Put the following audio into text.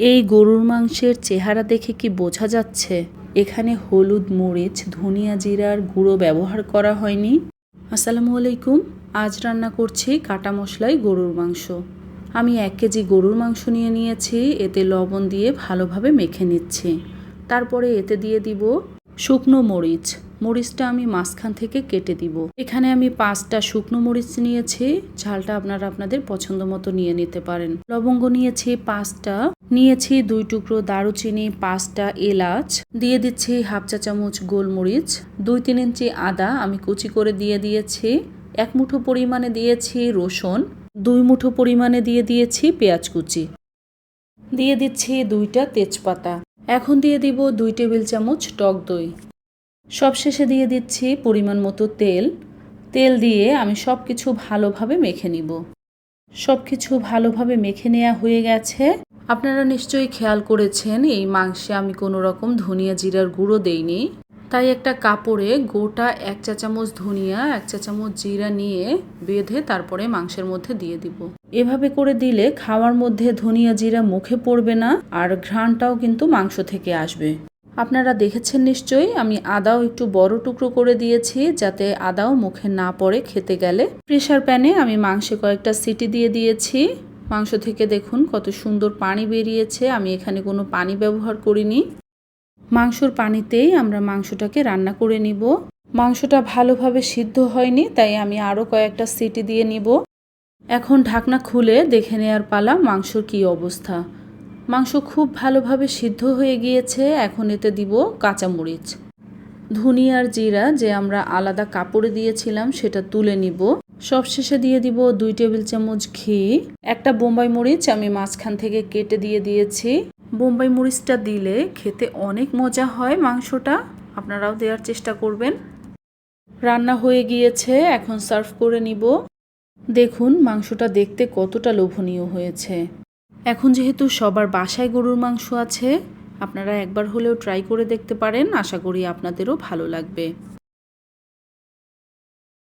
এই গরুর মাংসের চেহারা দেখে কি বোঝা যাচ্ছে এখানে হলুদ, মরিচ, ধনিয়া, জিরার গুঁড়ো ব্যবহার করা হয়নি। আসসালামু আলাইকুম। আজ রান্না করছি কাটা মশলায় গরুর মাংস। আমি 1 কেজি গরুর মাংস নিয়ে নিয়েছি। এতে লবণ দিয়ে ভালোভাবে মেখে নিচ্ছি। তারপরে এতে দিয়ে দিব শুকনো মরিচ। মরিচটা আমি মাঝখান থেকে কেটে দিব। এখানে আমি 5টা শুকনো মরিচ নিয়েছি। ঝালটা আপনারা আপনাদের পছন্দ মতো নিয়ে নিতে পারেন। লবঙ্গ নিয়েছি 5টা, নিয়েছি 2 টুকরো দারুচিনি, 5টা এলাচ, দিয়ে দিচ্ছি হাফ চা চামচ গোলমরিচ, 2-3 ইঞ্চি আদা আমি কুচি করে দিয়ে দিয়েছি, 1 মুঠো পরিমাণে দিয়েছি রসুন, 2 মুঠো পরিমাণে দিয়ে দিয়েছি পেঁয়াজ কুচি, দিয়ে দিচ্ছি 2টা তেজপাতা। এখন দিয়ে দিব 2 টেবিল চামচ টক দই। সবশেষে দিয়ে দিচ্ছি পরিমাণ মতো তেল। তেল দিয়ে আমি সব কিছু ভালোভাবে মেখে নিব। সব কিছু ভালোভাবে মেখে নেওয়া হয়ে গেছে। আপনারা নিশ্চয়ই খেয়াল করেছেন এই মাংসে আমি কোনো রকম ধনিয়া জিরার গুঁড়ো দেইনি। তাই একটা কাপড়ে গোটা 1 চা চামচ ধনিয়া, 1 চা চামচ জিরা নিয়ে বেঁধে তারপরে মাংসের মধ্যে দিয়ে দিব। এভাবে করে দিলে খাওয়ার মধ্যে ধনিয়া জিরা মুখে পড়বে না, আর ঘ্রাণটাও কিন্তু মাংস থেকে আসবে। আপনারা দেখেছেন নিশ্চয়ই আমি আদাও একটু বড় টুকরো করে দিয়েছি যাতে আদাও মুখে না পড়ে খেতে গেলে। প্রেসার প্যানে আমি মাংসে কয়েকটা সিটি দিয়ে দিয়েছি। মাংস থেকে দেখুন কত সুন্দর পানি বেরিয়েছে। আমি এখানে কোনো পানি ব্যবহার করিনি। মাংসর পানিতেই আমরা মাংসটাকে রান্না করে নিব। মাংসটা ভালোভাবে সিদ্ধ হয়নি, তাই আমি আরও কয়েকটা সিটি দিয়ে নিব। এখন ঢাকনা খুলে দেখে নেওয়ার পালা মাংসর কী অবস্থা। মাংস খুব ভালোভাবে সিদ্ধ হয়ে গিয়েছে। এখন এতে দিব কাঁচামরিচ, ধনিয়া আর জিরা যে আমরা আলাদা কাপড়ে দিয়েছিলাম সেটা তুলে নিব। সবশেষে দিয়ে দিব 2 টেবিল চামচ ঘি। একটা বোম্বাই মরিচ আমি মাঝখান থেকে কেটে দিয়ে দিয়েছি। বোম্বাই মরিচটা দিলে খেতে অনেক মজা হয় মাংসটা, আপনারাও দেওয়ার চেষ্টা করবেন। রান্না হয়ে গিয়েছে, এখন সার্ভ করে নিব। দেখুন মাংসটা দেখতে কতটা লোভনীয় হয়েছে। এখন যেহেতু সবার বাসায় গরুর মাংস আছে, আপনারা একবার হলেও ট্রাই করে দেখতে পারেন। আশা করি আপনাদেরও ভালো লাগবে।